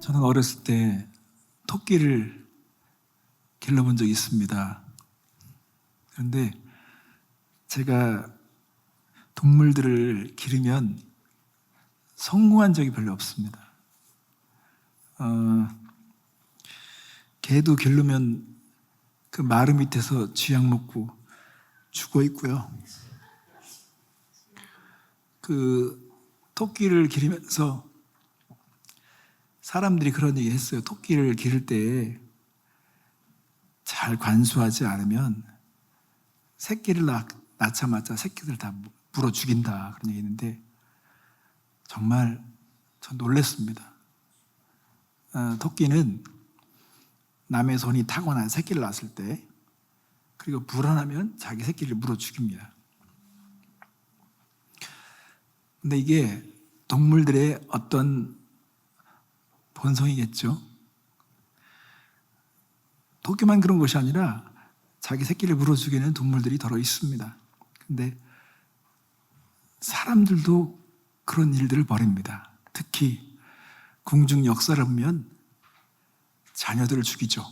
저는 어렸을 때 토끼를 길러본 적이 있습니다. 그런데 제가 동물들을 기르면 성공한 적이 별로 없습니다. 개도 기르면 그 마루 밑에서 쥐약 먹고 죽어 있고요. 그 토끼를 기르면서 사람들이 그런 얘기 했어요. 토끼를 기를 때 잘 관수하지 않으면 새끼를 낳자마자 새끼들 다 물어 죽인다, 그런 얘기 했는데 정말 전 놀랐습니다. 토끼는 남의 손이 타거나 새끼를 낳았을 때, 그리고 불안하면 자기 새끼를 물어 죽입니다. 근데 이게 동물들의 어떤 본성이겠죠. 토끼만 그런 것이 아니라 자기 새끼를 물어 죽이는 동물들이 더러 있습니다. 근데 사람들도 그런 일들을 벌입니다. 특히 궁중 역사를 보면 자녀들을 죽이죠.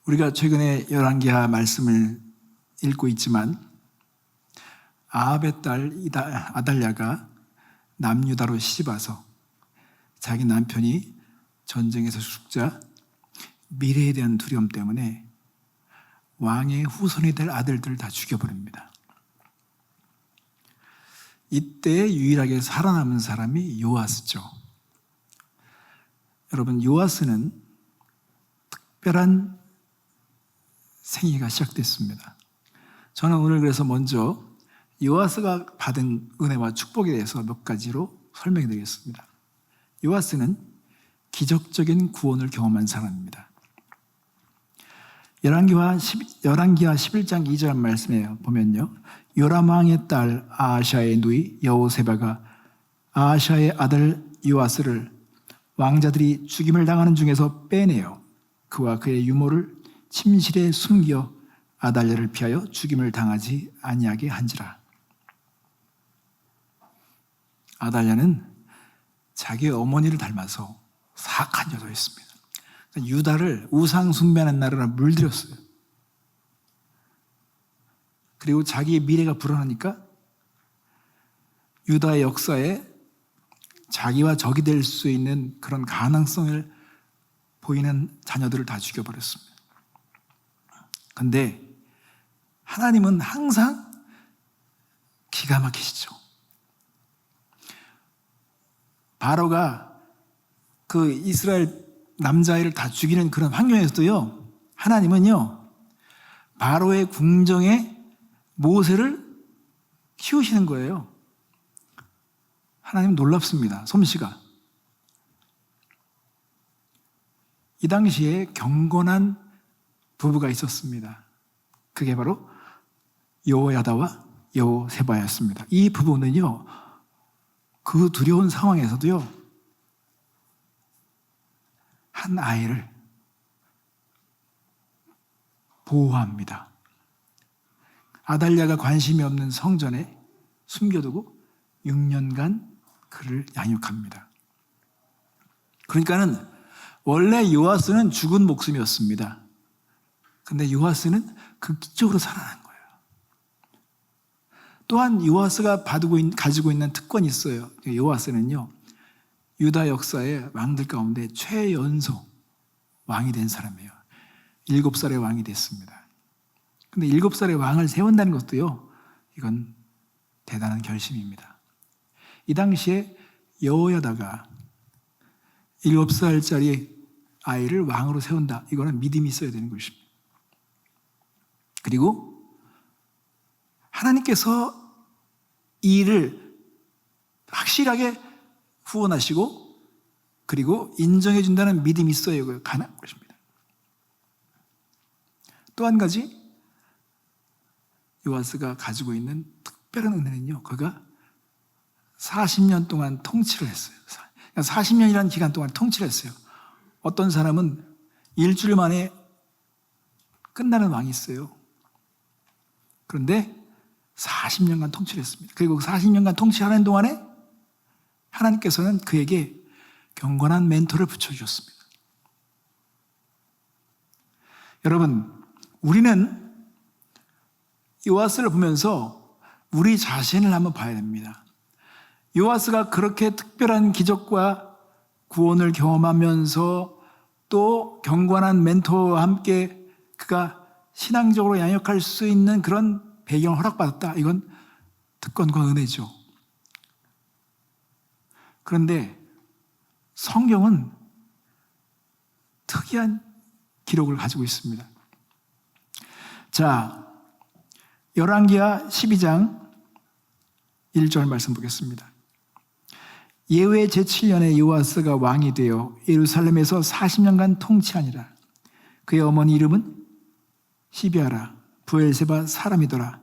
우리가 최근에 열왕기하 말씀을 읽고 있지만 아합의 딸 아달랴가 남유다로 시집와서 자기 남편이 전쟁에서 죽자 미래에 대한 두려움 때문에 왕의 후손이 될 아들들을 다 죽여버립니다. 이때 유일하게 살아남은 사람이 요아스죠. 여러분, 요아스는 특별한 생애가 시작됐습니다. 저는 오늘 그래서 먼저 요아스가 받은 은혜와 축복에 대해서 몇 가지로 설명드리겠습니다. 요아스는 기적적인 구원을 경험한 사람입니다. 열왕기하 11장 2절 말씀에 보면요, 요람 왕의 딸 아하샤의 누이 여호세바가 아하샤의 아들 요아스를 왕자들이 죽임을 당하는 중에서 빼내어 그와 그의 유모를 침실에 숨겨 아달랴를 피하여 죽임을 당하지 아니하게 한지라. 아달랴는 자기 어머니를 닮아서 사악한 여자였습니다. 유다를 우상 숭배하는 나라로 물들였어요. 그리고 자기의 미래가 불안하니까 유다의 역사에 자기와 적이 될 수 있는 그런 가능성을 보이는 자녀들을 다 죽여버렸습니다. 그런데 하나님은 항상 기가 막히시죠. 바로가 그 이스라엘 남자아이를 다 죽이는 그런 환경에서도요, 하나님은요, 바로의 궁정에 모세를 키우시는 거예요. 하나님 놀랍습니다. 솜씨가. 이 당시에 경건한 부부가 있었습니다. 그게 바로 여호야다와 여호세바였습니다. 이 부부는요, 그 두려운 상황에서도요, 한 아이를 보호합니다. 아달랴가 관심이 없는 성전에 숨겨두고 6년간 그를 양육합니다. 그러니까는 원래 요아스는 죽은 목숨이었습니다. 근데 요아스는 극적으로 살아난 거예요. 또한 요아스가 가지고 있는 특권이 있어요. 요아스는요, 유다 역사의 왕들 가운데 최연소 왕이 된 사람이에요. 7살의 왕이 됐습니다. 근데 7살의 왕을 세운다는 것도요, 이건 대단한 결심입니다. 이 당시에 여호야다가 7살짜리 아이를 왕으로 세운다. 이거는 믿음이 있어야 되는 것입니다. 그리고 하나님께서 이 일을 확실하게 후원하시고 그리고 인정해 준다는 믿음이 있어야 가능한 것입니다. 또 한 가지 요아스가 가지고 있는 특별한 은혜는요, 그가 40년 동안 통치를 했어요. 40년이라는 기간 동안 통치를 했어요. 어떤 사람은 일주일 만에 끝나는 왕이 있어요. 그런데 40년간 통치를 했습니다. 그리고 40년간 통치하는 동안에 하나님께서는 그에게 경건한 멘토를 붙여주셨습니다. 여러분, 우리는 요아스를 보면서 우리 자신을 한번 봐야 됩니다. 요아스가 그렇게 특별한 기적과 구원을 경험하면서 또 경건한 멘토와 함께 그가 신앙적으로 양육할 수 있는 그런 배경을 허락받았다. 이건 특권과 은혜죠. 그런데 성경은 특이한 기록을 가지고 있습니다. 자, 열왕기하 12장 1절 말씀 보겠습니다. 예후의 제7년에 요아스가 왕이 되어 예루살렘에서 40년간 통치하니라. 그의 어머니 이름은 시비아라 부엘세바 사람이더라.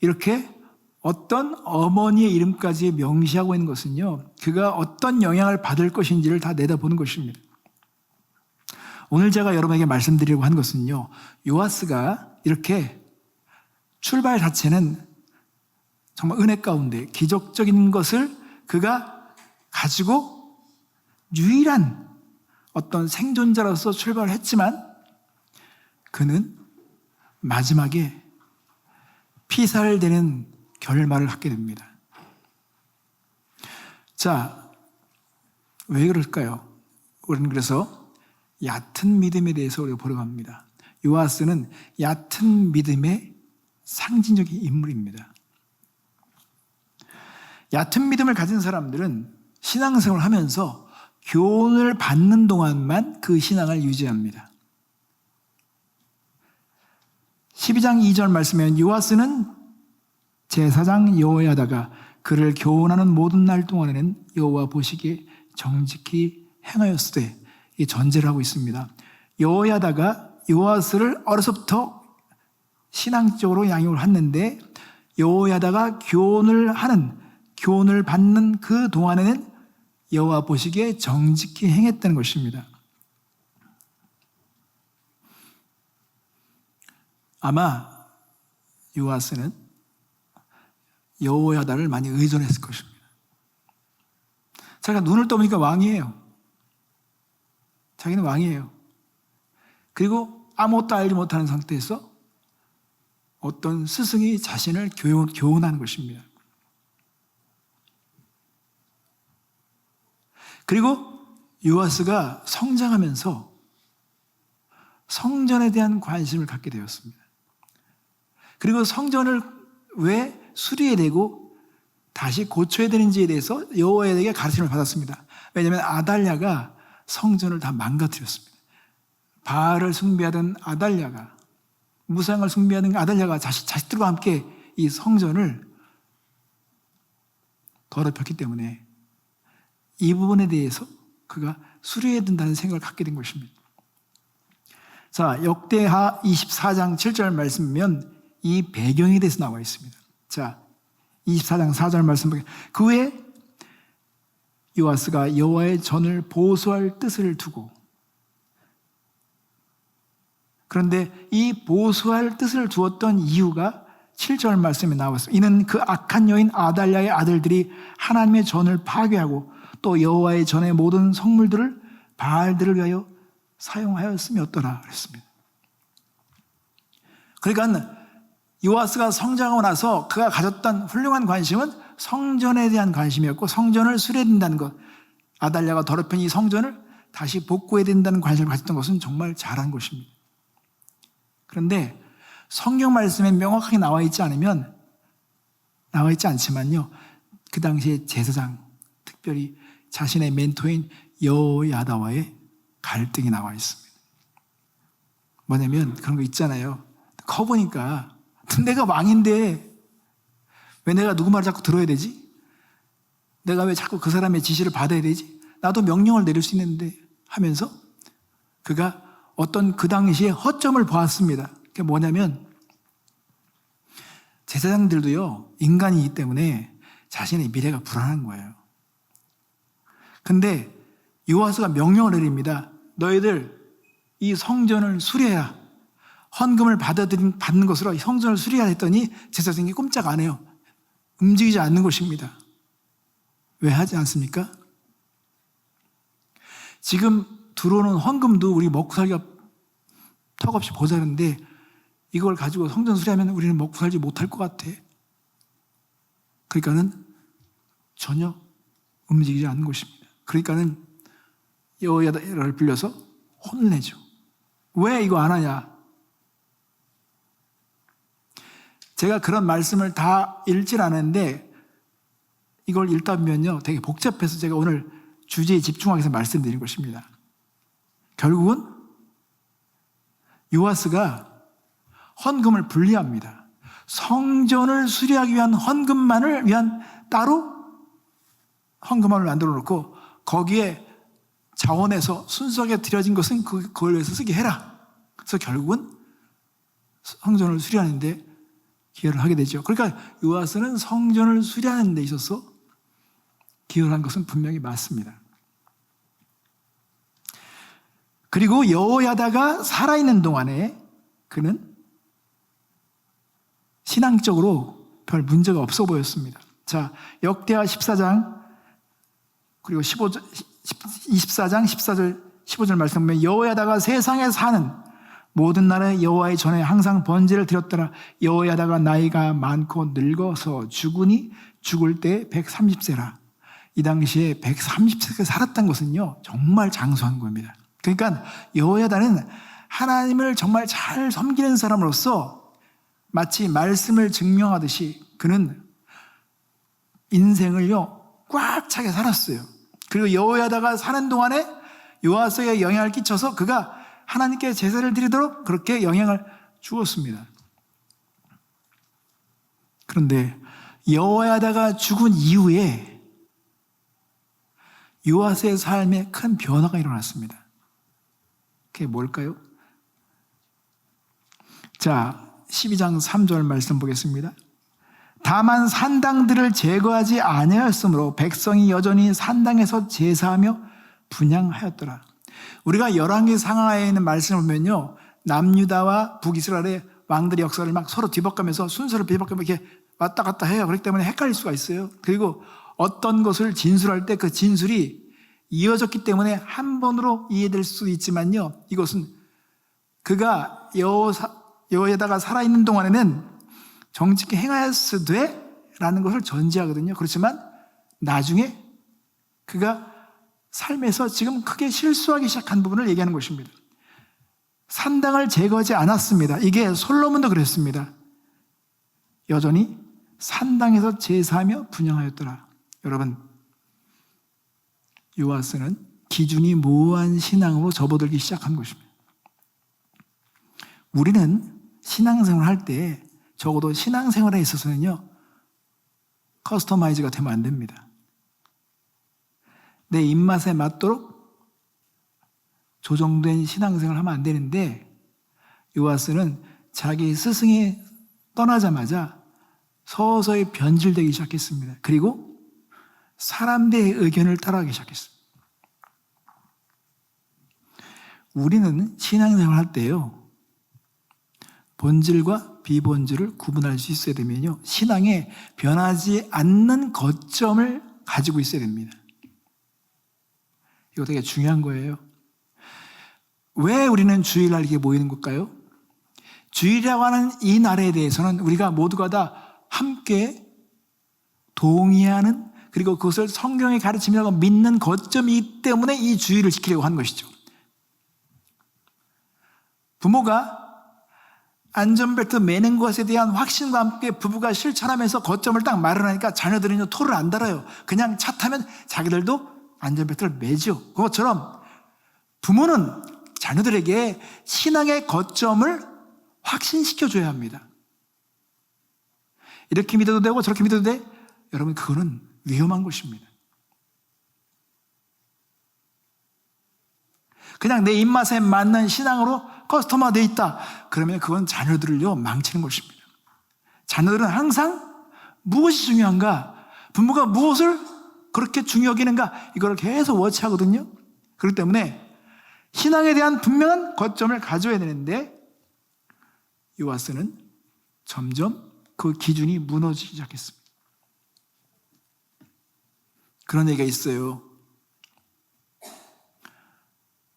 이렇게 어떤 어머니의 이름까지 명시하고 있는 것은요, 그가 어떤 영향을 받을 것인지를 다 내다보는 것입니다. 오늘 제가 여러분에게 말씀드리려고 한 것은요, 요아스가 이렇게 출발 자체는 정말 은혜 가운데 기적적인 것을 그가 가지고 유일한 어떤 생존자로서 출발을 했지만 그는 마지막에 피살되는 결말을 갖게 됩니다. 자, 왜 그럴까요? 우리는 그래서 얕은 믿음에 대해서 우리가 보려고 합니다. 요아스는 얕은 믿음의 상징적인 인물입니다. 얕은 믿음을 가진 사람들은 신앙생활을 하면서 교훈을 받는 동안만 그 신앙을 유지합니다. 12장 2절 말씀에 요아스는 제사장 여호야다가 그를 교훈하는 모든 날 동안에는 여호와 보시기에 정직히 행하였으되, 이 전제를 하고 있습니다. 여호야다가 요아스를 어려서부터 신앙적으로 양육을 했는데 여호야다가 교훈을 받는 그 동안에는 여호와 보시기에 정직히 행했다는 것입니다. 아마 요아스는 여호야다를 많이 의존했을 것입니다. 자기가 눈을 떠보니까 왕이에요. 자기는 왕이에요. 그리고 아무것도 알지 못하는 상태에서 어떤 스승이 자신을 교훈하는 것입니다. 그리고 요아스가 성장하면서 성전에 대한 관심을 갖게 되었습니다. 그리고 성전을 왜 수리해야 되고 다시 고쳐야 되는지에 대해서 여호와에게 가르침을 받았습니다. 왜냐하면 아달랴가 성전을 다 망가뜨렸습니다. 바알을 숭배하던 아달랴가, 무상을 숭배하던 아달랴가 자식들과 함께 이 성전을 더럽혔기 때문에 이 부분에 대해서 그가 수리해야 된다는 생각을 갖게 된 것입니다. 자, 역대하 24장 7절 말씀이면 이 배경에 대해서 나와 있습니다. 자, 24장 4절 말씀 보게. 그 후에 요아스가 여호와의 전을 보수할 뜻을 두고, 그런데 이 보수할 뜻을 두었던 이유가 7절 말씀에 나왔습니다. 이는 그 악한 여인 아달랴의 아들들이 하나님의 전을 파괴하고 또 여호와의 전의 모든 성물들을 바알들을 위하여 사용하였음이었더라 그랬습니다. 그러니까 요아스가 성장하고 나서 그가 가졌던 훌륭한 관심은 성전에 대한 관심이었고, 성전을 수리해야 된다는 것, 아달랴가 더럽힌 이 성전을 다시 복구해야 된다는 관심을 가졌던 것은 정말 잘한 것입니다. 그런데 성경 말씀에 명확하게 나와 있지 않지만요, 그 당시에 제사장, 특별히 자신의 멘토인 여호야다와의 갈등이 나와 있습니다. 뭐냐면 그런 거 있잖아요. 커보니까 내가 왕인데 왜 내가 누구 말을 자꾸 들어야 되지? 내가 왜 자꾸 그 사람의 지시를 받아야 되지? 나도 명령을 내릴 수 있는데 하면서 그가 어떤 그 당시에 허점을 보았습니다. 그게 뭐냐면 제사장들도요, 인간이기 때문에 자신의 미래가 불안한 거예요. 근데 요아스가 명령을 내립니다. 너희들 이 성전을 수리해라. 헌금을 받는 것으로 성전을 수리해야 했더니 제사장이 꼼짝 안 해요. 움직이지 않는 것입니다. 왜 하지 않습니까? 지금 들어오는 헌금도 우리 먹고 살기가 턱없이 모자른데 이걸 가지고 성전 수리하면 우리는 먹고 살지 못할 것 같아. 그러니까는 전혀 움직이지 않는 것입니다. 그러니까는 여호야다를 빌려서 혼을 내죠. 왜 이거 안 하냐? 제가 그런 말씀을 다 읽질 않았는데 이걸 읽다 보면요 되게 복잡해서 제가 오늘 주제에 집중하기 위해서 말씀드린 것입니다. 결국은 요아스가 헌금을 분리합니다. 성전을 수리하기 위한 헌금만을 위한 따로 헌금함을 만들어 놓고 거기에 자원에서 순수하게 드려진 것은 그걸 위해서 쓰게 해라. 그래서 결국은 성전을 수리하는데 기여를 하게 되죠. 그러니까 요아스는 성전을 수리하는 데 있어서 기여를 한 것은 분명히 맞습니다. 그리고 여호야다가 살아있는 동안에 그는 신앙적으로 별 문제가 없어 보였습니다. 자, 역대하 14장 그리고 24장 14절 15절 말씀 보면 여호야다가 세상에 사는 모든 날에 여호와의 전에 항상 번제를 드렸더라. 여호야다가 나이가 많고 늙어서 죽으니 죽을 때 130세라. 이 당시에 130세가 살았던 것은요 정말 장수한 겁니다. 그러니까 여호야다는 하나님을 정말 잘 섬기는 사람으로서 마치 말씀을 증명하듯이 그는 인생을요 꽉 차게 살았어요. 그리고 여호야다가 사는 동안에 요아스에게 영향을 끼쳐서 그가 하나님께 제사를 드리도록 그렇게 영향을 주었습니다. 그런데 여호야다가 죽은 이후에 요아스의 삶에 큰 변화가 일어났습니다. 그게 뭘까요? 자, 12장 3절 말씀 보겠습니다. 다만 산당들을 제거하지 아니하였으므로 백성이 여전히 산당에서 제사하며 분향하였더라. 우리가 열왕기 상하에 있는 말씀을 보면요 남유다와 북이스라엘의 왕들의 역사를 막 서로 뒤바꾸면서 순서를 뒤바꾸며 이렇게 왔다 갔다 해요. 그렇기 때문에 헷갈릴 수가 있어요. 그리고 어떤 것을 진술할 때 그 진술이 이어졌기 때문에 한 번으로 이해될 수 있지만요 이것은 그가 여호야다가 살아있는 동안에는 정직히 행하였으되 라는 것을 전제하거든요. 그렇지만 나중에 그가 삶에서 지금 크게 실수하기 시작한 부분을 얘기하는 것입니다. 산당을 제거하지 않았습니다. 이게 솔로몬도 그랬습니다. 여전히 산당에서 제사하며 분향하였더라. 여러분, 요아스는 기준이 모호한 신앙으로 접어들기 시작한 것입니다. 우리는 신앙생활을 할 때 적어도 신앙생활에 있어서는요 커스터마이즈가 되면 안 됩니다. 내 입맛에 맞도록 조정된 신앙생활을 하면 안 되는데 요아스는 자기 스승이 떠나자마자 서서히 변질되기 시작했습니다. 그리고 사람들의 의견을 따라가기 시작했습니다. 우리는 신앙생활을 할 때요 본질과 비본질을 구분할 수 있어야 되면요 신앙에 변하지 않는 거점을 가지고 있어야 됩니다. 이거 되게 중요한 거예요. 왜 우리는 주일날 이렇게 모이는 걸까요? 주일이라고 하는 이 날에 대해서는 우리가 모두가 다 함께 동의하는 그리고 그것을 성경의 가르침이라고 믿는 거점이기 때문에 이 주일을 지키려고 하는 것이죠. 부모가 안전벨트 매는 것에 대한 확신과 함께 부부가 실천하면서 거점을 딱 마련하니까 자녀들은 토를 안 달아요. 그냥 차 타면 자기들도 안전벨트를 매죠. 그것처럼 부모는 자녀들에게 신앙의 거점을 확신시켜줘야 합니다. 이렇게 믿어도 되고 저렇게 믿어도 돼? 여러분 그거는 위험한 것입니다. 그냥 내 입맛에 맞는 신앙으로 커스터마 되어 있다. 그러면 그건 자녀들을요 망치는 것입니다. 자녀들은 항상 무엇이 중요한가? 부모가 무엇을 그렇게 중요하게 여기는가? 이걸 계속 워치하거든요. 그렇기 때문에 신앙에 대한 분명한 거점을 가져야 되는데 요아스는 점점 그 기준이 무너지기 시작했습니다. 그런 얘기가 있어요.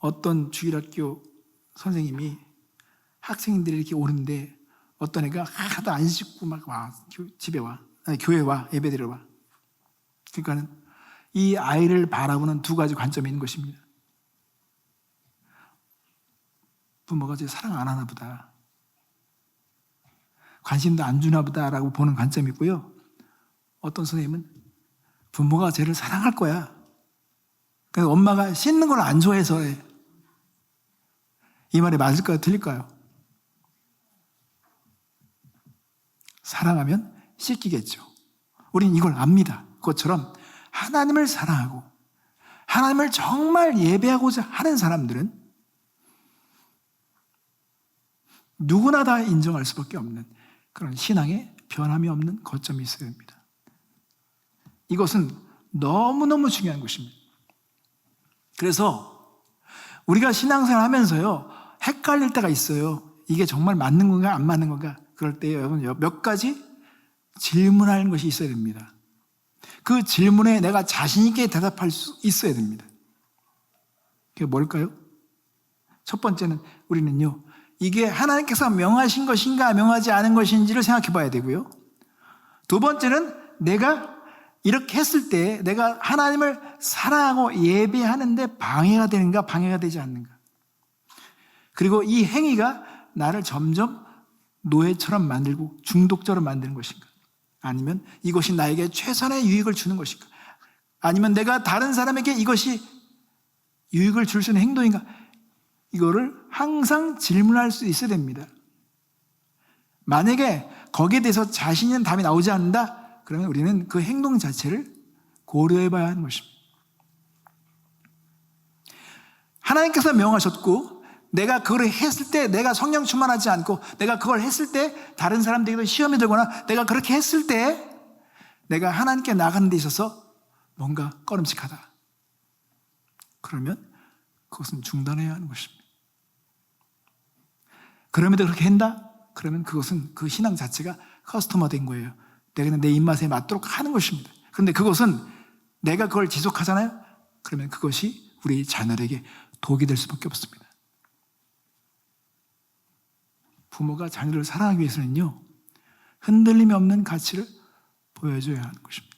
어떤 주일학교 선생님이 학생들이 이렇게 오는데 어떤 애가 하나도 안 씻고 막 와, 집에 와, 아니, 교회 와, 예배 드리러 와. 그러니까는 이 아이를 바라보는 두 가지 관점이 있는 것입니다. 부모가 제 사랑 안 하나 보다, 관심도 안 주나 보다라고 보는 관점이 있고요. 어떤 선생님은 부모가 쟤를 사랑할 거야. 그래서 엄마가 씻는 걸 안 좋아해서 해. 이 말이 맞을까요? 틀릴까요? 사랑하면 씻기겠죠. 우린 이걸 압니다. 그것처럼 하나님을 사랑하고 하나님을 정말 예배하고자 하는 사람들은 누구나 다 인정할 수밖에 없는 그런 신앙에 변함이 없는 거점이 있어야 됩니다. 이것은 너무너무 중요한 것입니다. 그래서 우리가 신앙생활 하면서요, 헷갈릴 때가 있어요. 이게 정말 맞는 건가 안 맞는 건가. 그럴 때 여러분 몇 가지 질문하는 것이 있어야 됩니다. 그 질문에 내가 자신 있게 대답할 수 있어야 됩니다. 그게 뭘까요? 첫 번째는 우리는요, 이게 하나님께서 명하신 것인가 명하지 않은 것인지를 생각해 봐야 되고요. 두 번째는 내가 이렇게 했을 때 내가 하나님을 사랑하고 예배하는데 방해가 되는가 방해가 되지 않는가. 그리고 이 행위가 나를 점점 노예처럼 만들고 중독자로 만드는 것인가, 아니면 이것이 나에게 최선의 유익을 주는 것인가, 아니면 내가 다른 사람에게 이것이 유익을 줄 수 있는 행동인가. 이거를 항상 질문할 수 있어야 됩니다. 만약에 거기에 대해서 자신 있는 답이 나오지 않는다, 그러면 우리는 그 행동 자체를 고려해 봐야 하는 것입니다. 하나님께서 명하셨고 내가 그걸 했을 때 내가 성령 충만하지 않고 내가 그걸 했을 때 다른 사람들에게도 시험이 들거나 내가 그렇게 했을 때 내가 하나님께 나가는 데 있어서 뭔가 꺼름칙하다, 그러면 그것은 중단해야 하는 것입니다. 그럼에도 그렇게 한다? 그러면 그것은 그 신앙 자체가 커스터머된 거예요. 내가 내 입맛에 맞도록 하는 것입니다. 그런데 그것은 내가 그걸 지속하잖아요? 그러면 그것이 우리 자녀에게 독이 될 수밖에 없습니다. 부모가 자녀를 사랑하기 위해서는요, 흔들림이 없는 가치를 보여줘야 하는 것입니다.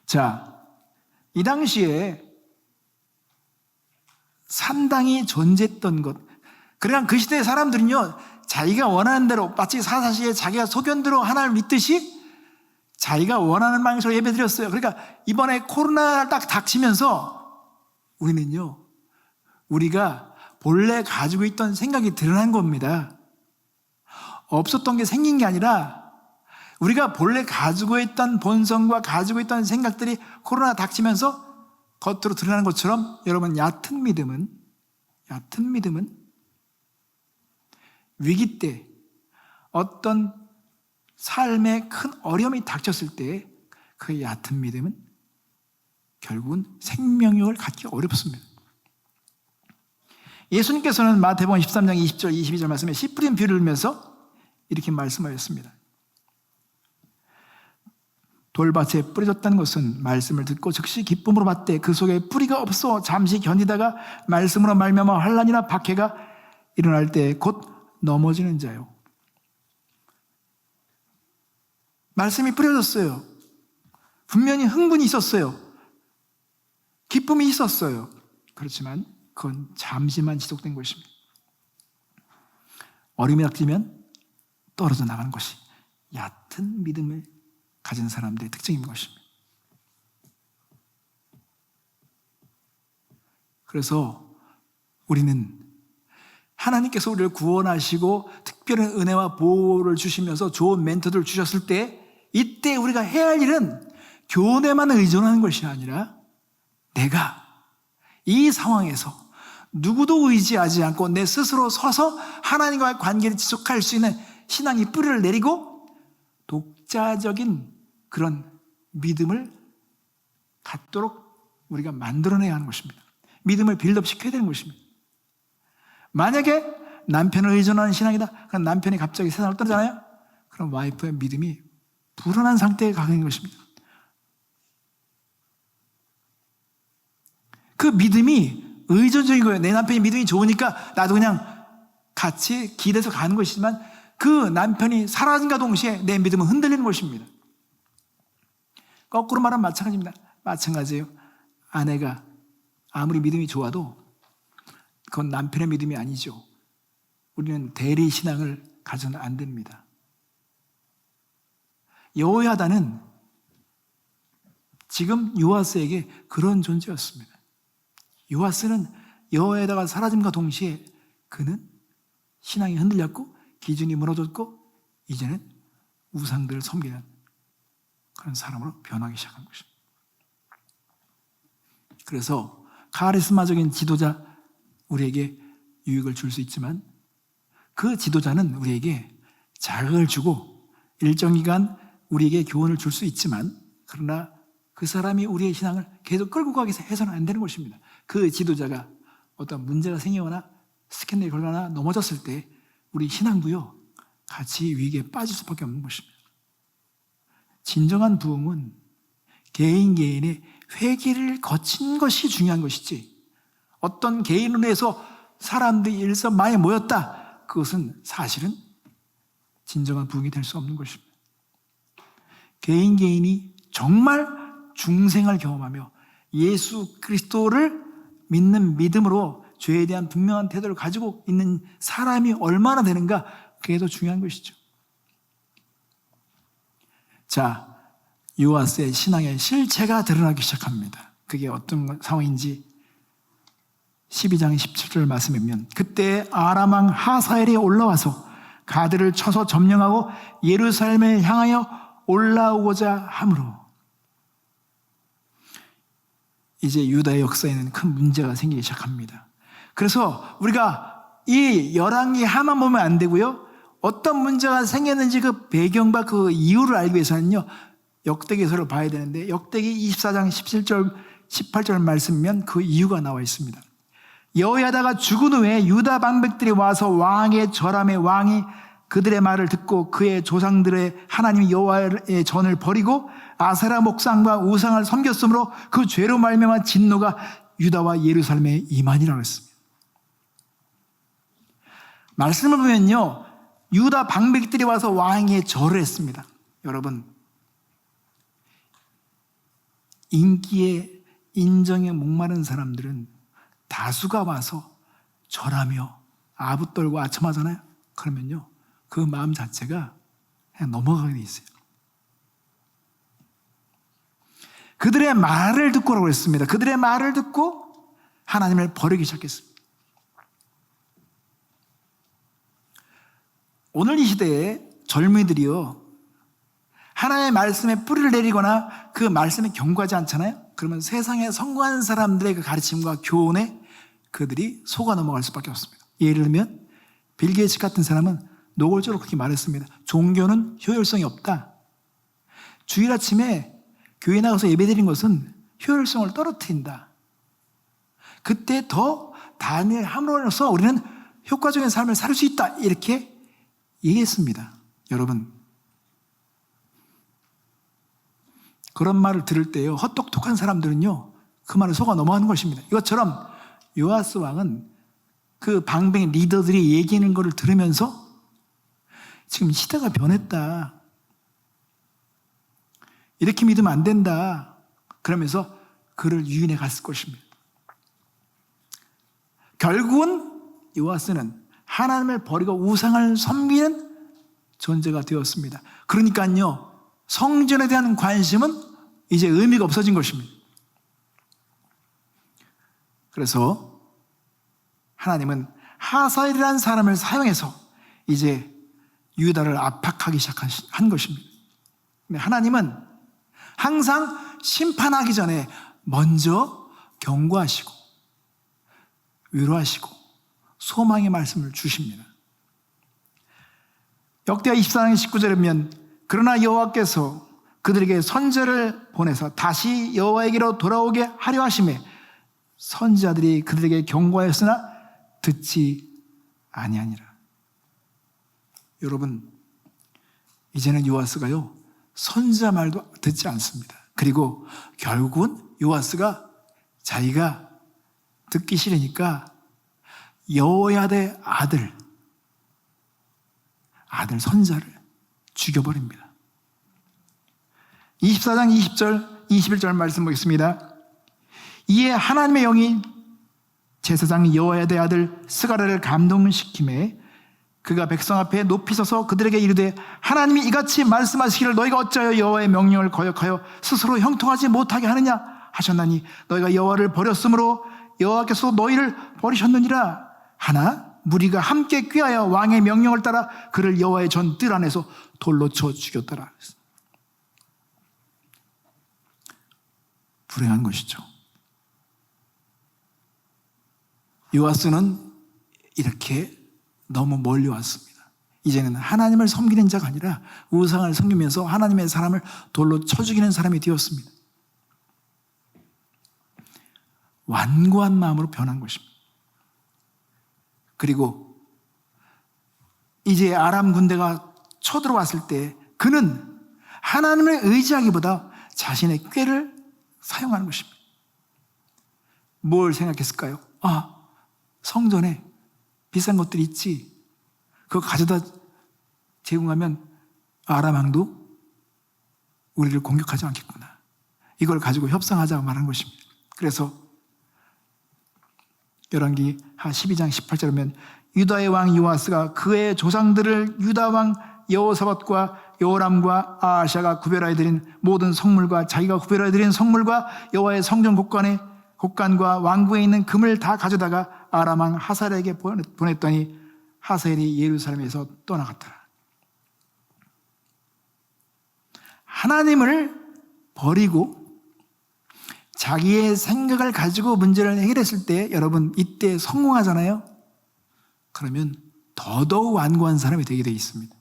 자, 이 당시에 산당이 존재했던 것, 그러니까 그 시대의 사람들은요, 자기가 원하는 대로 마치 사사시에 자기가 소견대로 하나님을 믿듯이 자기가 원하는 방식으로 예배드렸어요. 그러니까 이번에 코로나 딱 닥치면서 우리는요, 우리가 본래 가지고 있던 생각이 드러난 겁니다. 없었던 게 생긴 게 아니라 우리가 본래 가지고 있던 본성과 가지고 있던 생각들이 코로나 닥치면서 겉으로 드러나는 것처럼, 여러분, 얕은 믿음은 위기 때, 어떤 삶에 큰 어려움이 닥쳤을 때 그 얕은 믿음은 결국은 생명력을 갖기 어렵습니다. 예수님께서는 마태복음 13장 20절 22절 말씀에 씨 뿌린 비유를 들면서 이렇게 말씀하셨습니다. 돌밭에 뿌려졌다는 것은 말씀을 듣고 즉시 기쁨으로 받되 그 속에 뿌리가 없어 잠시 견디다가 말씀으로 말미암아 환난이나 박해가 일어날 때 곧 넘어지는 자요. 말씀이 뿌려졌어요. 분명히 흥분이 있었어요. 기쁨이 있었어요. 그렇지만 그건 잠시만 지속된 것입니다. 어려움이 닥치면 떨어져 나가는 것이 얕은 믿음을 가진 사람들의 특징인 것입니다. 그래서 우리는 하나님께서 우리를 구원하시고 특별한 은혜와 보호를 주시면서 좋은 멘토들을 주셨을 때, 이때 우리가 해야 할 일은 교훈에만 의존하는 것이 아니라 내가 이 상황에서 누구도 의지하지 않고 내 스스로 서서 하나님과의 관계를 지속할 수 있는 신앙의 뿌리를 내리고 독자적인 그런 믿음을 갖도록 우리가 만들어내야 하는 것입니다. 믿음을 빌드업 시켜야 되는 것입니다. 만약에 남편을 의존하는 신앙이다, 그럼 남편이 갑자기 세상을 떠나잖아요? 그럼 와이프의 믿음이 불안한 상태에 가는 것입니다. 그 믿음이 의존적인 거예요. 내 남편이 믿음이 좋으니까 나도 그냥 같이 기대서 가는 것이지만 그 남편이 사라짐과 동시에 내 믿음은 흔들리는 것입니다. 거꾸로 말하면 마찬가지입니다. 마찬가지예요. 아내가 아무리 믿음이 좋아도 그건 남편의 믿음이 아니죠. 우리는 대리 신앙을 가져는 안 됩니다. 여호야다는 지금 요아스에게 그런 존재였습니다. 요아스는 여호야다가 사라짐과 동시에 그는 신앙이 흔들렸고 기준이 무너졌고 이제는 우상들을 섬기는 그런 사람으로 변하기 시작한 것입니다. 그래서 카리스마적인 지도자 우리에게 유익을 줄 수 있지만 그 지도자는 우리에게 자극을 주고 일정 기간 우리에게 교훈을 줄 수 있지만 그러나 그 사람이 우리의 신앙을 계속 끌고 가기 위해서 해서는 안 되는 것입니다. 그 지도자가 어떤 문제가 생기거나 스캔들이 걸거나 넘어졌을 때 우리 신앙도요 같이 위기에 빠질 수밖에 없는 것입니다. 진정한 부흥은 개인의 회개를 거친 것이 중요한 것이지 어떤 개인으로 해서 사람들이 일선 많이 모였다 그것은 사실은 진정한 부흥이 될 수 없는 것입니다. 개인이 정말 중생을 경험하며 예수 그리스도를 믿는 믿음으로 죄에 대한 분명한 태도를 가지고 있는 사람이 얼마나 되는가 그게 더 중요한 것이죠. 자, 요아스의 신앙의 실체가 드러나기 시작합니다. 그게 어떤 상황인지 12장 17절 말씀이면 그때 아람 왕 하사엘이 올라와서 가드를 쳐서 점령하고 예루살렘을 향하여 올라오고자 하므로 이제 유다의 역사에는 큰 문제가 생기기 시작합니다. 그래서 우리가 이 열왕기 하만 보면 안 되고요. 어떤 문제가 생겼는지 그 배경과 그 이유를 알기 위해서는요. 역대기서를 봐야 되는데 역대기 24장 17절 18절 말씀이면 그 이유가 나와 있습니다. 여호야다가 죽은 후에 유다 방백들이 와서 왕의 절함에 왕이 그들의 말을 듣고 그의 조상들의 하나님 여호와의 전을 버리고 아세라 목상과 우상을 섬겼으므로 그 죄로 말미암아 진노가 유다와 예루살렘에 임하니라 했습니다. 말씀을 보면요. 유다 방백들이 와서 왕의 절을 했습니다. 여러분 인기에 인정에 목마른 사람들은 다수가 와서 절하며 아부 떨고 아첨하잖아요. 그러면요 그 마음 자체가 그냥 넘어가게 돼 있어요. 그들의 말을 듣고라고 했습니다. 그들의 말을 듣고 하나님을 버리기 시작했습니다. 오늘 이 시대에 젊은이들이요 하나님의 말씀에 뿌리를 내리거나 그 말씀에 경고하지 않잖아요. 그러면 세상에 성공한 사람들의 그 가르침과 교훈에 그들이 속아 넘어갈 수밖에 없습니다. 예를 들면 빌 게이츠 같은 사람은 노골적으로 그렇게 말했습니다. 종교는 효율성이 없다. 주일 아침에 교회 나가서 예배드린 것은 효율성을 떨어뜨린다. 그때 더 단일함으로써 우리는 효과적인 삶을 살 수 있다. 이렇게 얘기했습니다. 여러분 그런 말을 들을 때요 헛똑똑한 사람들은요 그 말을 속아 넘어가는 것입니다. 이것처럼 요아스 왕은 그 방백 리더들이 얘기하는 것을 들으면서 지금 시대가 변했다. 이렇게 믿으면 안 된다. 그러면서 그를 유인해 갔을 것입니다. 결국은 요아스는 하나님을 버리고 우상을 섬기는 존재가 되었습니다. 그러니까요 성전에 대한 관심은 이제 의미가 없어진 것입니다. 그래서 하나님은 하사엘이라는 사람을 사용해서 이제 유다를 압박하기 시작한 것입니다. 근데 하나님은 항상 심판하기 전에 먼저 경고하시고 위로하시고 소망의 말씀을 주십니다. 역대하 24장 19절에 보면 그러나 여호와께서 그들에게 선지자를 보내서 다시 여호와에게로 돌아오게 하려 하심에 선지자들이 그들에게 경고하였으나 듣지 아니하니라. 여러분 이제는 요아스가요 선지자 말도 듣지 않습니다. 그리고 결국은 요아스가 자기가 듣기 싫으니까 여호야다의 아들 선자를 죽여버립니다. 24장 20절 21절 말씀 보겠습니다. 이에 하나님의 영이 제사장 여호야다의 아들 스가랴를 감동시키매 그가 백성 앞에 높이 서서 그들에게 이르되 하나님이 이같이 말씀하시기를 너희가 어찌하여 여호와의 명령을 거역하여 스스로 형통하지 못하게 하느냐 하셨나니 너희가 여호와를 버렸으므로 여호와께서 너희를 버리셨느니라. 하나 무리가 함께 꾀하여 왕의 명령을 따라 그를 여호와의 전 뜰 안에서 돌로 쳐 죽였더라. 불행한 것이죠. 요아스는 이렇게 너무 멀리 왔습니다. 이제는 하나님을 섬기는 자가 아니라 우상을 섬기면서 하나님의 사람을 돌로 쳐 죽이는 사람이 되었습니다. 완고한 마음으로 변한 것입니다. 그리고 이제 아람 군대가 쳐들어왔을 때 그는 하나님을 의지하기보다 자신의 꾀를 사용하는 것입니다. 뭘 생각했을까요? 성전에 비싼 것들이 있지. 그거 가져다 제공하면 아람 왕도 우리를 공격하지 않겠구나. 이걸 가지고 협상하자고 말하는 것입니다. 그래서 열왕기 하 12장 18절에 보면 유다의 왕 요아스가 그의 조상들을 유다 왕 여호사밧과 여호람과 아하샤가 구별하여 드린 모든 성물과 자기가 구별하여 드린 성물과 여호와의 성전 곡간과 왕궁에 있는 금을 다 가져다가 아람 왕 하사엘에게 보냈더니 하사엘이 예루살렘에서 떠나갔더라. 하나님을 버리고 자기의 생각을 가지고 문제를 해결했을 때 여러분 이때 성공하잖아요. 그러면 더더욱 완고한 사람이 되게 되어 있습니다.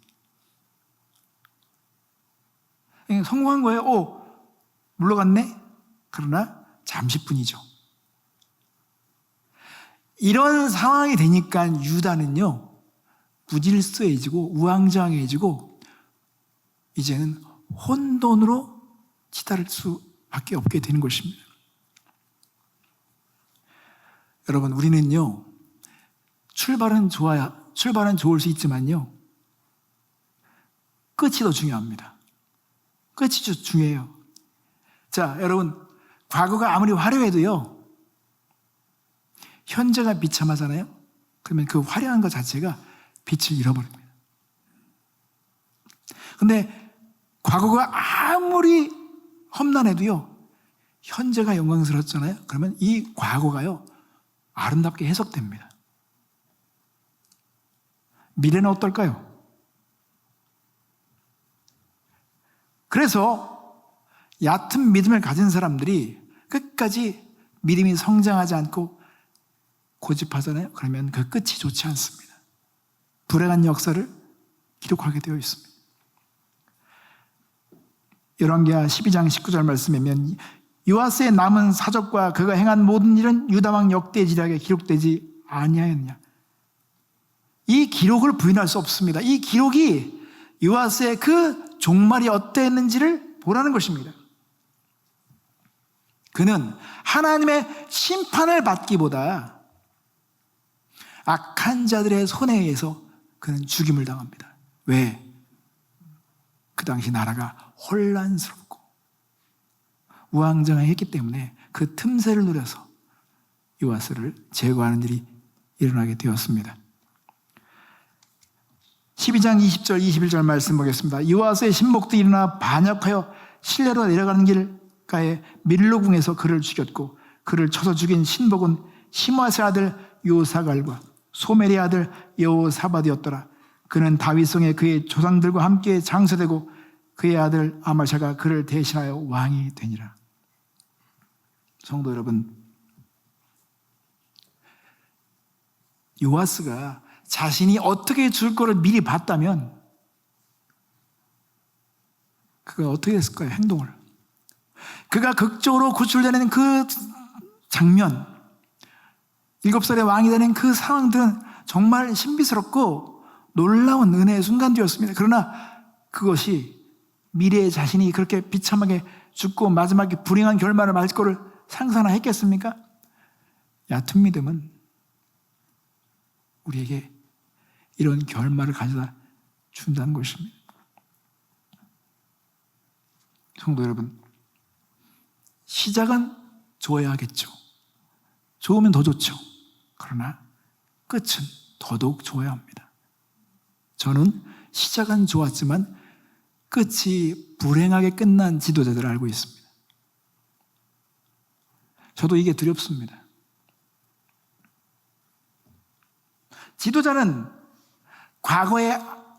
성공한 거예요. 물러갔네? 그러나 잠시뿐이죠. 이런 상황이 되니까 유다는요 무질서해지고 우왕좌왕해지고 이제는 혼돈으로 치달을 수밖에 없게 되는 것입니다. 여러분 우리는요 출발은 좋을 수 있지만요 끝이 더 중요합니다. 끝이 중요해요. 자, 여러분 과거가 아무리 화려해도요 현재가 비참하잖아요. 그러면 그 화려한 것 자체가 빛을 잃어버립니다. 근데 과거가 아무리 험난해도요 현재가 영광스럽잖아요. 그러면 이 과거가요 아름답게 해석됩니다. 미래는 어떨까요? 그래서 얕은 믿음을 가진 사람들이 끝까지 믿음이 성장하지 않고 고집하잖아요. 그러면 그 끝이 좋지 않습니다. 불행한 역사를 기록하게 되어 있습니다. 열왕기하 12장 19절 말씀이면 요아스의 남은 사적과 그가 행한 모든 일은 유다왕 역대지략에 기록되지 아니하였냐. 이 기록을 부인할 수 없습니다. 이 기록이 요아스의 그 종말이 어땠는지를 보라는 것입니다. 그는 하나님의 심판을 받기보다 악한 자들의 손에 의해서 그는 죽임을 당합니다. 왜? 그 당시 나라가 혼란스럽고 우왕좌왕했기 때문에 그 틈새를 노려서 요아스를 제거하는 일이 일어나게 되었습니다. 12장 20절 21절 말씀 보겠습니다. 요아스의 신복들이 일어나 반역하여 실내로 내려가는 길가에 밀로궁에서 그를 죽였고 그를 쳐서 죽인 신복은 시므아스의 아들 요사갈과 소멜의 아들 여호사밧이었더라. 그는 다윗성에 그의 조상들과 함께 장사되고 그의 아들 아마샤가 그를 대신하여 왕이 되니라. 성도 여러분, 요아스가 자신이 어떻게 죽을 거를 미리 봤다면 그가 어떻게 했을까요? 행동을. 그가 극적으로 구출되는 그 장면, 7살의 왕이 되는 그 상황들은 정말 신비스럽고 놀라운 은혜의 순간들이었습니다. 그러나 그것이 미래의 자신이 그렇게 비참하게 죽고 마지막에 불행한 결말을 맞을 거를 상상하나 했겠습니까? 얕은 믿음은 우리에게 이런 결말을 가져다 준다는 것입니다. 성도 여러분, 시작은 좋아야 하겠죠. 좋으면 더 좋죠. 그러나 끝은 더더욱 좋아야 합니다. 저는 시작은 좋았지만 끝이 불행하게 끝난 지도자들을 알고 있습니다. 저도 이게 두렵습니다. 지도자는 과거에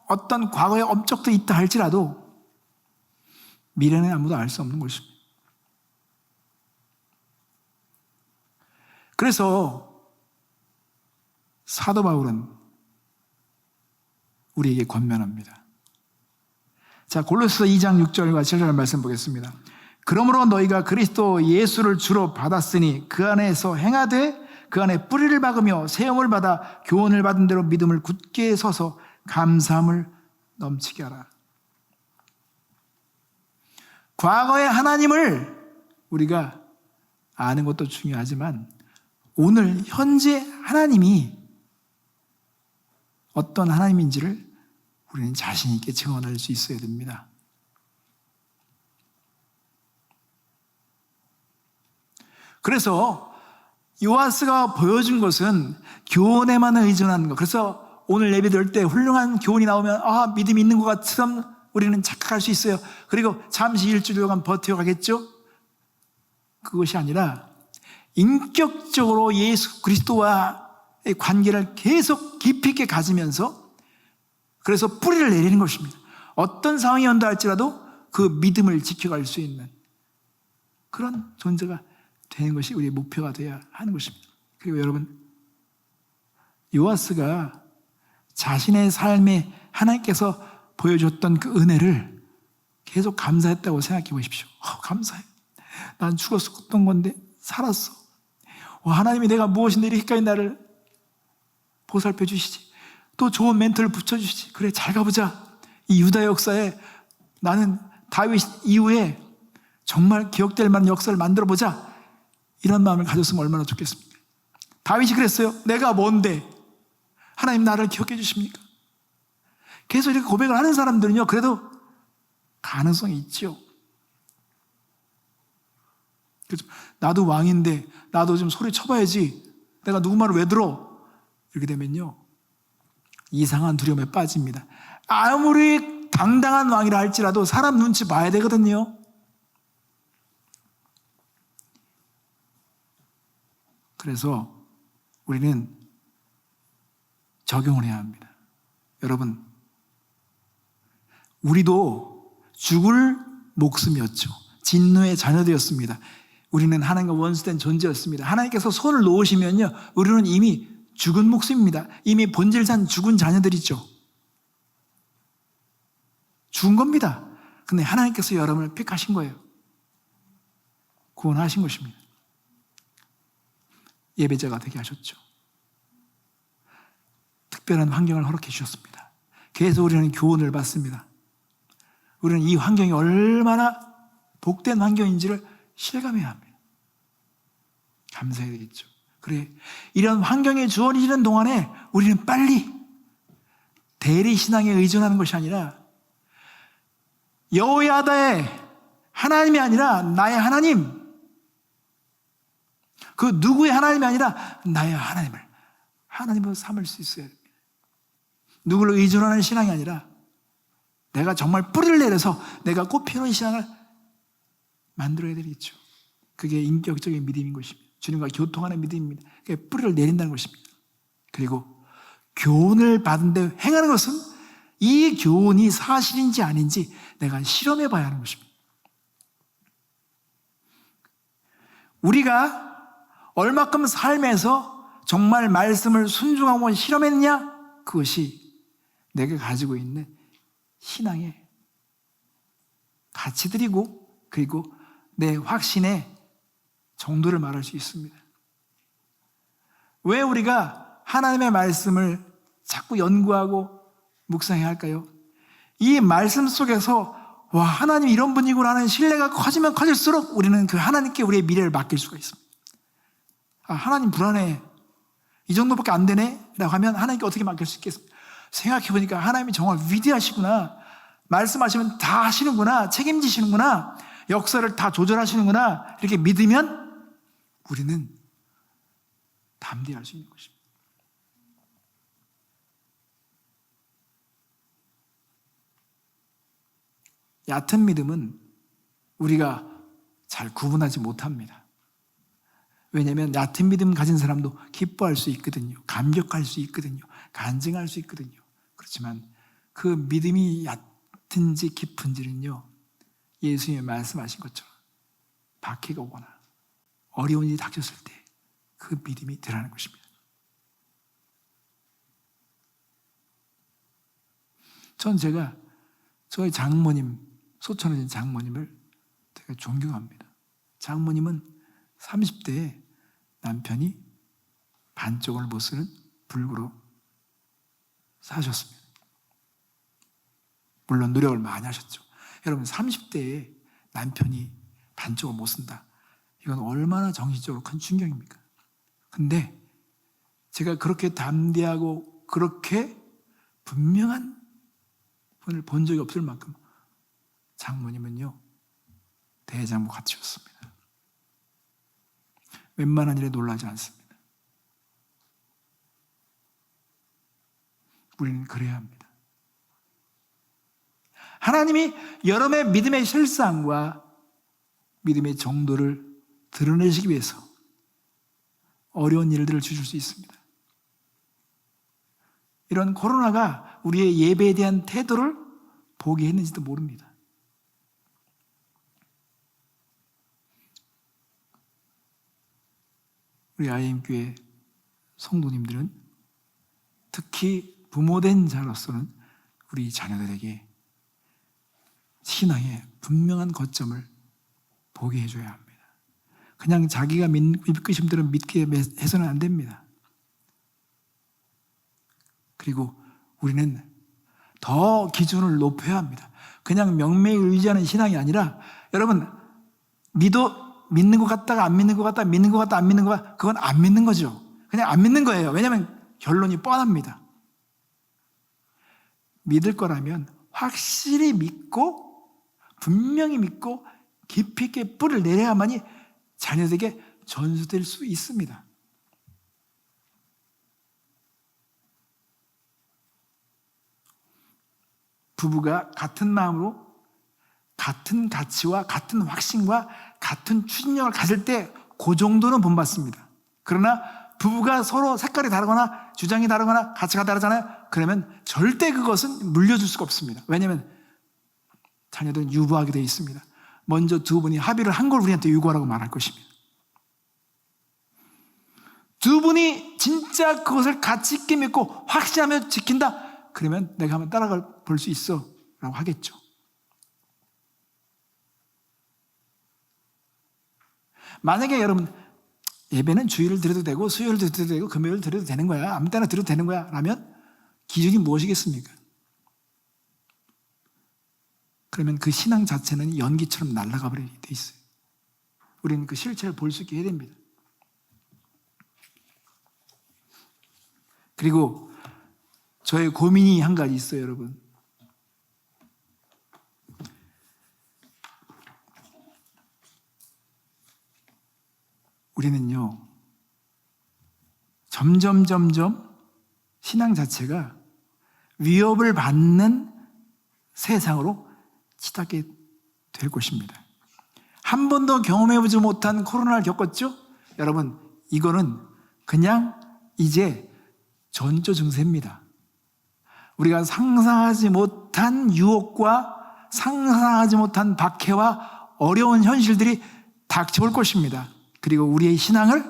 어떤 과거의 업적도 있다 할지라도 미래는 아무도 알 수 없는 것입니다. 그래서 사도 바울은 우리에게 권면합니다. 자, 골로새서 2장 6절과 7절 말씀 보겠습니다. 그러므로 너희가 그리스도 예수를 주로 받았으니 그 안에서 행하되 그 안에 뿌리를 박으며 세움을 받아 교훈을 받은 대로 믿음을 굳게 서서 감사함을 넘치게 하라. 과거의 하나님을 우리가 아는 것도 중요하지만 오늘 현재 하나님이 어떤 하나님인지를 우리는 자신 있게 증언할 수 있어야 됩니다. 그래서 요아스가 보여준 것은 교훈에만 의존하는 것. 그래서 오늘 예배 드릴 때 훌륭한 교훈이 나오면 믿음이 있는 것 같으면 우리는 착각할 수 있어요. 그리고 잠시 일주일간 버텨가겠죠? 그것이 아니라 인격적으로 예수 그리스도와의 관계를 계속 깊이 있게 가지면서 그래서 뿌리를 내리는 것입니다. 어떤 상황이 온다 할지라도 그 믿음을 지켜갈 수 있는 그런 존재가 되는 것이 우리의 목표가 되어야 하는 것입니다. 그리고 여러분, 요아스가 자신의 삶에 하나님께서 보여줬던 그 은혜를 계속 감사했다고 생각해 보십시오. 감사해. 난 죽었었던 건데 살았어. 하나님이 내가 무엇인데 이렇게까지 나를 보살펴 주시지. 또 좋은 멘트를 붙여주시지. 그래, 잘 가보자. 이 유다 역사에 나는 다윗 이후에 정말 기억될 만한 역사를 만들어보자. 이런 마음을 가졌으면 얼마나 좋겠습니까? 다윗이 그랬어요. 내가 뭔데 하나님 나를 기억해 주십니까? 계속 이렇게 고백을 하는 사람들은요, 그래도 가능성이 있죠. 그렇죠? 나도 왕인데 나도 좀 소리 쳐봐야지. 내가 누구 말을 왜 들어? 이렇게 되면요, 이상한 두려움에 빠집니다. 아무리 당당한 왕이라 할지라도 사람 눈치 봐야 되거든요. 그래서 우리는 적용을 해야 합니다. 여러분, 우리도 죽을 목숨이었죠. 진노의 자녀되었습니다. 우리는 하나님과 원수된 존재였습니다. 하나님께서 손을 놓으시면요, 우리는 이미 죽은 목숨입니다. 이미 본질상 죽은 자녀들이죠. 죽은 겁니다. 근데 하나님께서 여러분을 픽하신 거예요. 구원하신 것입니다. 예배자가 되게 하셨죠. 특별한 환경을 허락해 주셨습니다. 그래서 우리는 교훈을 받습니다. 우리는 이 환경이 얼마나 복된 환경인지를 실감해야 합니다. 감사해야 되겠죠. 그래, 이런 환경에 주어지는 동안에 우리는 빨리 대리신앙에 의존하는 것이 아니라 여호야다의 하나님이 아니라 나의 하나님, 그 누구의 하나님이 아니라 나의 하나님으로 삼을 수 있어야 됩니다. 누구를 의존하는 신앙이 아니라 내가 정말 뿌리를 내려서 내가 꽃피우는 신앙을 만들어야 되겠죠. 그게 인격적인 믿음인 것입니다. 주님과 교통하는 믿음입니다. 그게 뿌리를 내린다는 것입니다. 그리고 교훈을 받은 데 행하는 것은 이 교훈이 사실인지 아닌지 내가 실험해 봐야 하는 것입니다. 우리가 얼마큼 삶에서 정말 말씀을 순종하고 실험했냐? 그것이 내가 가지고 있는 신앙의 가치들이고 그리고 내 확신의 정도를 말할 수 있습니다. 왜 우리가 하나님의 말씀을 자꾸 연구하고 묵상해야 할까요? 이 말씀 속에서 하나님 이런 분이구나 하는 신뢰가 커지면 커질수록 우리는 그 하나님께 우리의 미래를 맡길 수가 있습니다. 하나님 불안해. 이 정도밖에 안 되네? 라고 하면 하나님께 어떻게 맡길 수 있겠습니까? 생각해보니까 하나님이 정말 위대하시구나. 말씀하시면 다 하시는구나. 책임지시는구나. 역사를 다 조절하시는구나. 이렇게 믿으면 우리는 담대할 수 있는 것입니다. 얕은 믿음은 우리가 잘 구분하지 못합니다. 왜냐하면 얕은 믿음 가진 사람도 기뻐할 수 있거든요. 감격할 수 있거든요. 간증할 수 있거든요. 그렇지만 그 믿음이 얕은지 깊은지는요, 예수님이 말씀하신 것처럼 박해가 오거나 어려운 일이 닥쳤을 때 그 믿음이 드러나는 것입니다. 전 제가 저희 장모님, 소천하신 장모님을 되게 존경합니다. 장모님은 30대에 남편이 반쪽을 못 쓰는 불구로 사셨습니다. 물론 노력을 많이 하셨죠. 여러분, 30대에 남편이 반쪽을 못 쓴다. 이건 얼마나 정신적으로 큰 충격입니까? 근데 제가 그렇게 담대하고 그렇게 분명한 분을 본 적이 없을 만큼 장모님은요, 대장부 같이였습니다. 웬만한 일에 놀라지 않습니다. 우리는 그래야 합니다. 하나님이 여러분의 믿음의 실상과 믿음의 정도를 드러내시기 위해서 어려운 일들을 주실 수 있습니다. 이런 코로나가 우리의 예배에 대한 태도를 보게 했는지도 모릅니다. 우리 IM교회 성도님들은 특히 부모된 자로서는 우리 자녀들에게 신앙의 분명한 거점을 보게 해줘야 합니다. 그냥 자기가 믿고 싶은 대로 믿게 해서는 안 됩니다. 그리고 우리는 더 기준을 높여야 합니다. 그냥 명매에 의지하는 신앙이 아니라, 여러분, 믿는 것 같다가 안 믿는 것 같다, 믿는 것 같다, 안 믿는 것 같다, 그건 안 믿는 거죠. 그냥 안 믿는 거예요. 왜냐하면 결론이 뻔합니다. 믿을 거라면 확실히 믿고, 분명히 믿고, 깊이 있게 뿌리를 내려야만이 자녀들에게 전수될 수 있습니다. 부부가 같은 마음으로 같은 가치와 같은 확신과 같은 추진력을 가질 때 그 정도는 본받습니다. 그러나 부부가 서로 색깔이 다르거나 주장이 다르거나 가치가 다르잖아요. 그러면 절대 그것은 물려줄 수가 없습니다. 왜냐하면 자녀들은 유보하게 되어 있습니다. 먼저 두 분이 합의를 한 걸 우리한테 유고하라고 말할 것입니다. 두 분이 진짜 그것을 가치 있게 믿고 확신하며 지킨다, 그러면 내가 한번 따라가 볼 수 있어 라고 하겠죠. 만약에 여러분, 예배는 주일을 드려도 되고 수요일 드려도 되고 금요일 드려도 되는 거야, 아무 때나 드려도 되는 거야 라면 기준이 무엇이겠습니까? 그러면 그 신앙 자체는 연기처럼 날아가 버리게 돼 있어요. 우리는 그 실체를 볼 수 있게 해야 됩니다. 그리고 저의 고민이 한 가지 있어요, 여러분. 우리는요, 점점 신앙 자체가 위협을 받는 세상으로 치닫게 될 것입니다. 한 번도 경험해보지 못한 코로나를 겪었죠? 여러분, 이거는 그냥 이제 전조 증세입니다. 우리가 상상하지 못한 유혹과 상상하지 못한 박해와 어려운 현실들이 닥쳐올 것입니다. 그리고 우리의 신앙을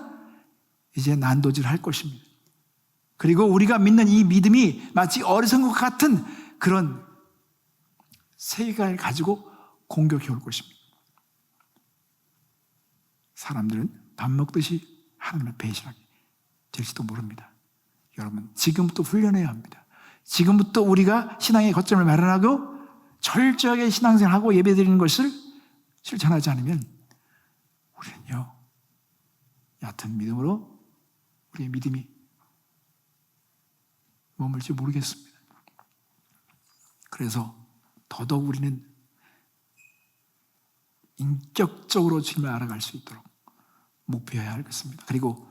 이제 난도질할 것입니다. 그리고 우리가 믿는 이 믿음이 마치 어리석은 것 같은 그런 세계관을 가지고 공격해 올 것입니다. 사람들은 밥 먹듯이 하나님을 배신하게 될지도 모릅니다. 여러분, 지금부터 훈련해야 합니다. 지금부터 우리가 신앙의 거점을 마련하고 철저하게 신앙생활하고 예배드리는 것을 실천하지 않으면 우리는요, 얕은 믿음으로 우리의 믿음이 머물지 모르겠습니다. 그래서 더더욱 우리는 인격적으로 주님을 알아갈 수 있도록 목표해야 하겠습니다. 그리고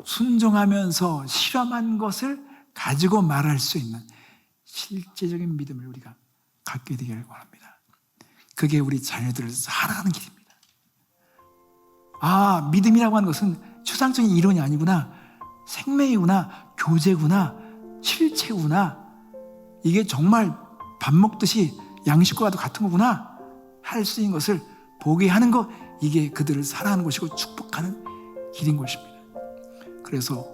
순종하면서 실험한 것을 가지고 말할 수 있는 실제적인 믿음을 우리가 갖게 되기를 원합니다. 그게 우리 자녀들을 사랑하는 길입니다. 아, 믿음이라고 하는 것은 추상적인 이론이 아니구나, 생명이구나, 교제구나, 실체구나, 이게 정말 밥 먹듯이 양식과도 같은 거구나 할 수 있는 것을 보게 하는 것, 이게 그들을 사랑하는 것이고 축복하는 길인 것입니다. 그래서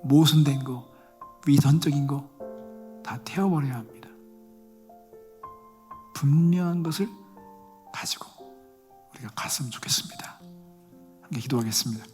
모순된 거, 위선적인 거 다 태워버려야 합니다. 분명한 것을 가지고 우리가 갔으면 좋겠습니다. 함께 기도하겠습니다.